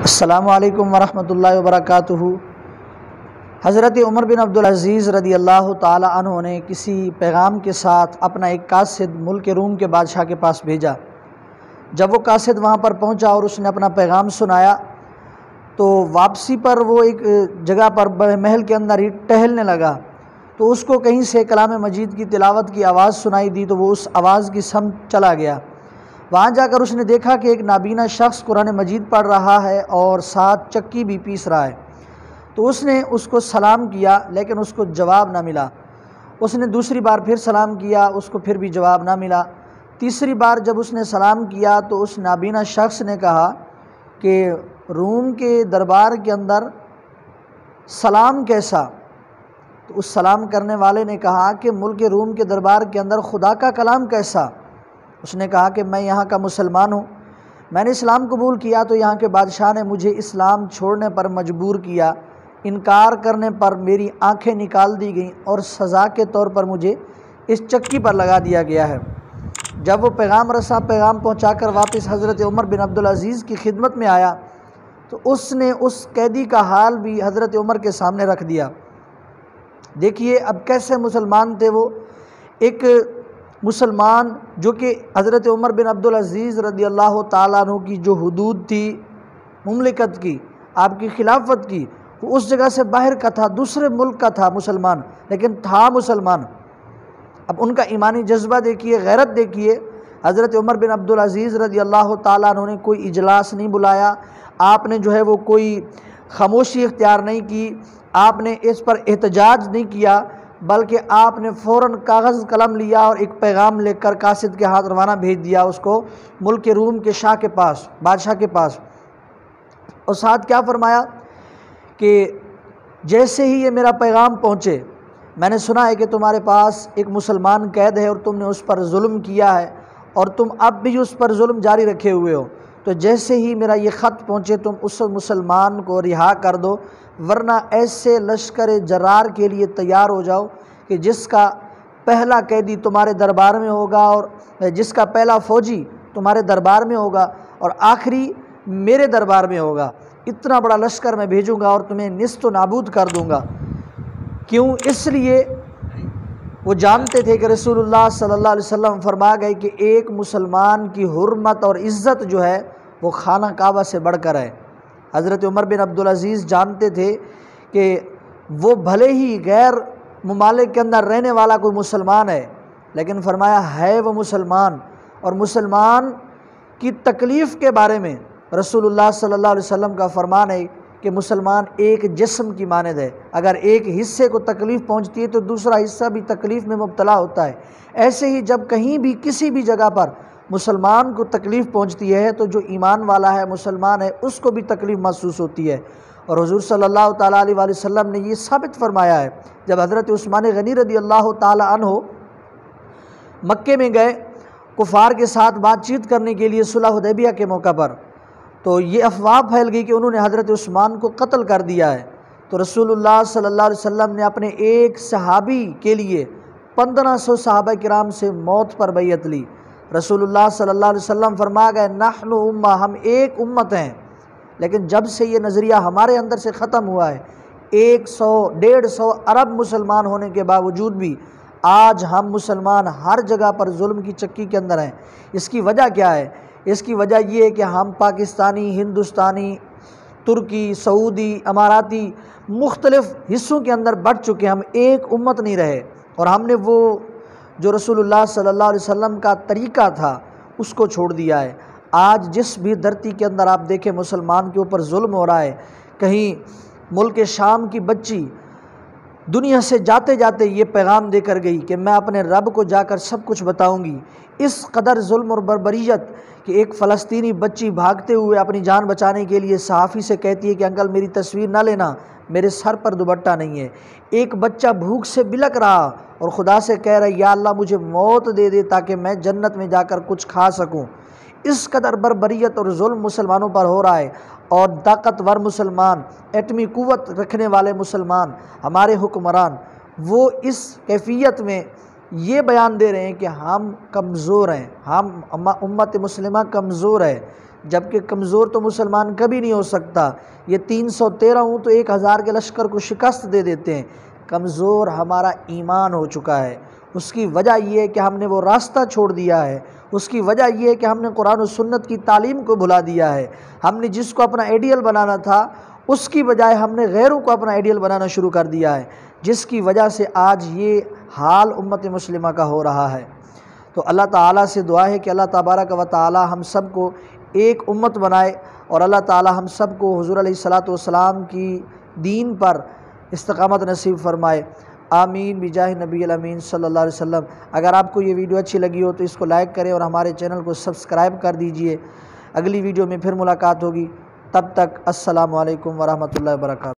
السلام علیکم ورحمۃ اللہ وبرکاتہ۔ حضرت عمر بن عبدالعزیز رضی اللہ تعالی عنہ نے کسی پیغام کے ساتھ اپنا ایک قاصد ملک روم کے بادشاہ کے پاس بھیجا۔ جب وہ قاصد وہاں پر پہنچا اور اس نے اپنا پیغام سنایا تو واپسی پر وہ ایک جگہ پر محل کے اندر ہی ٹہلنے لگا، تو اس کو کہیں سے کلام مجید کی تلاوت کی آواز سنائی دی، تو وہ اس آواز کی سمت چلا گیا۔ وہاں جا کر اس نے دیکھا کہ ایک نابینا شخص قرآن مجید پڑھ رہا ہے اور ساتھ چکی بھی پیس رہا ہے، تو اس نے اس کو سلام کیا لیکن اس کو جواب نہ ملا۔ اس نے دوسری بار پھر سلام کیا، اس کو پھر بھی جواب نہ ملا۔ تیسری بار جب اس نے سلام کیا تو اس نابینا شخص نے کہا کہ روم کے دربار کے اندر سلام کیسا؟ تو اس سلام کرنے والے نے کہا کہ ملک روم کے دربار کے اندر خدا کا کلام کیسا؟ اس نے کہا کہ میں یہاں کا مسلمان ہوں، میں نے اسلام قبول کیا تو یہاں کے بادشاہ نے مجھے اسلام چھوڑنے پر مجبور کیا، انکار کرنے پر میری آنکھیں نکال دی گئیں اور سزا کے طور پر مجھے اس چکی پر لگا دیا گیا ہے۔ جب وہ پیغام رساں پیغام پہنچا کر واپس حضرت عمر بن عبدالعزیز کی خدمت میں آیا تو اس نے اس قیدی کا حال بھی حضرت عمر کے سامنے رکھ دیا۔ دیکھیے اب کیسے مسلمان تھے وہ، ایک مسلمان جو کہ حضرت عمر بن عبدالعزیز رضی اللہ تعالیٰ عنہ کی جو حدود تھی مملکت کی، آپ کی خلافت کی، وہ اس جگہ سے باہر کا تھا، دوسرے ملک کا تھا مسلمان، لیکن تھا مسلمان۔ اب ان کا ایمانی جذبہ دیکھیے، غیرت دیکھیے۔ حضرت عمر بن عبدالعزیز رضی اللہ تعالیٰ عنہ نے کوئی اجلاس نہیں بلایا، آپ نے جو ہے وہ کوئی خاموشی اختیار نہیں کی، آپ نے اس پر احتجاج نہیں کیا، بلکہ آپ نے فوراً کاغذ قلم لیا اور ایک پیغام لے کر قاصد کے ہاتھ روانہ بھیج دیا اس کو ملک روم کے شاہ کے پاس، بادشاہ کے پاس۔ اور ساتھ کیا فرمایا کہ جیسے ہی یہ میرا پیغام پہنچے، میں نے سنا ہے کہ تمہارے پاس ایک مسلمان قید ہے اور تم نے اس پر ظلم کیا ہے اور تم اب بھی اس پر ظلم جاری رکھے ہوئے ہو، تو جیسے ہی میرا یہ خط پہنچے تم اس مسلمان کو رہا کر دو، ورنہ ایسے لشکر جرار کے لیے تیار ہو جاؤ کہ جس کا پہلا قیدی تمہارے دربار میں ہوگا اور جس کا پہلا فوجی تمہارے دربار میں ہوگا اور آخری میرے دربار میں ہوگا۔ اتنا بڑا لشکر میں بھیجوں گا اور تمہیں نیست و نابود کر دوں گا۔ کیوں؟ اس لیے وہ جانتے تھے کہ رسول اللہ صلی اللہ علیہ وسلم فرما گئے کہ ایک مسلمان کی حرمت اور عزت جو ہے وہ خانہ کعبہ سے بڑھ کر ہے۔ حضرت عمر بن عبدالعزیز جانتے تھے کہ وہ بھلے ہی غیر ممالک کے اندر رہنے والا کوئی مسلمان ہے، لیکن فرمایا ہے وہ مسلمان، اور مسلمان کی تکلیف کے بارے میں رسول اللہ صلی اللہ علیہ وسلم کا فرمان ہے کہ مسلمان ایک جسم کی مانند ہے، اگر ایک حصے کو تکلیف پہنچتی ہے تو دوسرا حصہ بھی تکلیف میں مبتلا ہوتا ہے۔ ایسے ہی جب کہیں بھی کسی بھی جگہ پر مسلمان کو تکلیف پہنچتی ہے تو جو ایمان والا ہے، مسلمان ہے، اس کو بھی تکلیف محسوس ہوتی ہے۔ اور حضور صلی اللہ تعالیٰ علیہ وآلہ وسلم نے یہ ثابت فرمایا ہے جب حضرت عثمان غنی رضی اللہ تعالیٰ عنہ مکے میں گئے کفار کے ساتھ بات چیت کرنے کے لیے صلح حدیبیہ کے موقع پر، تو یہ افواہ پھیل گئی کہ انہوں نے حضرت عثمان کو قتل کر دیا ہے، تو رسول اللہ صلی اللہ علیہ وسلم نے اپنے ایک صحابی کے لیے 1500 صحابہ کرام سے موت پر بیعت لی۔ رسول اللہ صلی اللہ علیہ وسلم فرما گئے نحن امہ، ہم ایک امت ہیں، لیکن جب سے یہ نظریہ ہمارے اندر سے ختم ہوا ہے، 100-150 ارب مسلمان ہونے کے باوجود بھی آج ہم مسلمان ہر جگہ پر ظلم کی چکی کے اندر ہیں۔ اس کی وجہ کیا ہے؟ اس کی وجہ یہ ہے کہ ہم پاکستانی، ہندوستانی، ترکی، سعودی، اماراتی مختلف حصوں کے اندر بٹ چکے، ہم ایک امت نہیں رہے، اور ہم نے وہ جو رسول اللہ صلی اللہ علیہ وسلم کا طریقہ تھا اس کو چھوڑ دیا ہے۔ آج جس بھی دھرتی کے اندر آپ دیکھیں مسلمان کے اوپر ظلم ہو رہا ہے، کہیں ملک شام کی بچی دنیا سے جاتے جاتے یہ پیغام دے کر گئی کہ میں اپنے رب کو جا کر سب کچھ بتاؤں گی۔ اس قدر ظلم اور بربریت کہ ایک فلسطینی بچی بھاگتے ہوئے اپنی جان بچانے کے لیے صحافی سے کہتی ہے کہ انکل میری تصویر نہ لینا، میرے سر پر دوپٹہ نہیں ہے۔ ایک بچہ بھوک سے بلک رہا اور خدا سے کہہ رہا ہے یا اللہ مجھے موت دے دے تاکہ میں جنت میں جا کر کچھ کھا سکوں۔ اس قدر بربریت اور ظلم مسلمانوں پر ہو رہا ہے، اور طاقتور مسلمان، ایٹمی قوت رکھنے والے مسلمان، ہمارے حکمران، وہ اس کیفیت میں یہ بیان دے رہے ہیں کہ ہم کمزور ہیں، ہم امت مسلمہ کمزور ہے۔ جبکہ کمزور تو مسلمان کبھی نہیں ہو سکتا۔ یہ 313 ہوں تو 1000 کے لشکر کو شکست دے دیتے ہیں۔ کمزور ہمارا ایمان ہو چکا ہے۔ اس کی وجہ یہ ہے کہ ہم نے وہ راستہ چھوڑ دیا ہے، اس کی وجہ یہ ہے کہ ہم نے قرآن و سنت کی تعلیم کو بھلا دیا ہے۔ ہم نے جس کو اپنا آئیڈیل بنانا تھا اس کی بجائے ہم نے غیروں کو اپنا آئیڈیل بنانا شروع کر دیا ہے، جس کی وجہ سے آج یہ حال امت مسلمہ کا ہو رہا ہے۔ تو اللہ تعالیٰ سے دعا ہے کہ اللہ تبارک و تعالیٰ ہم سب کو ایک امت بنائے، اور اللہ تعالیٰ ہم سب کو حضور علیہ الصلاۃ والسلام کی دین پر استقامت نصیب فرمائے۔ آمین بجاہ نبی الامین صلی اللہ علیہ وسلم۔ اگر آپ کو یہ ویڈیو اچھی لگی ہو تو اس کو لائک کریں اور ہمارے چینل کو سبسکرائب کر دیجئے۔ اگلی ویڈیو میں پھر ملاقات ہوگی، تب تک السلام علیکم ورحمۃ اللہ وبرکاتہ۔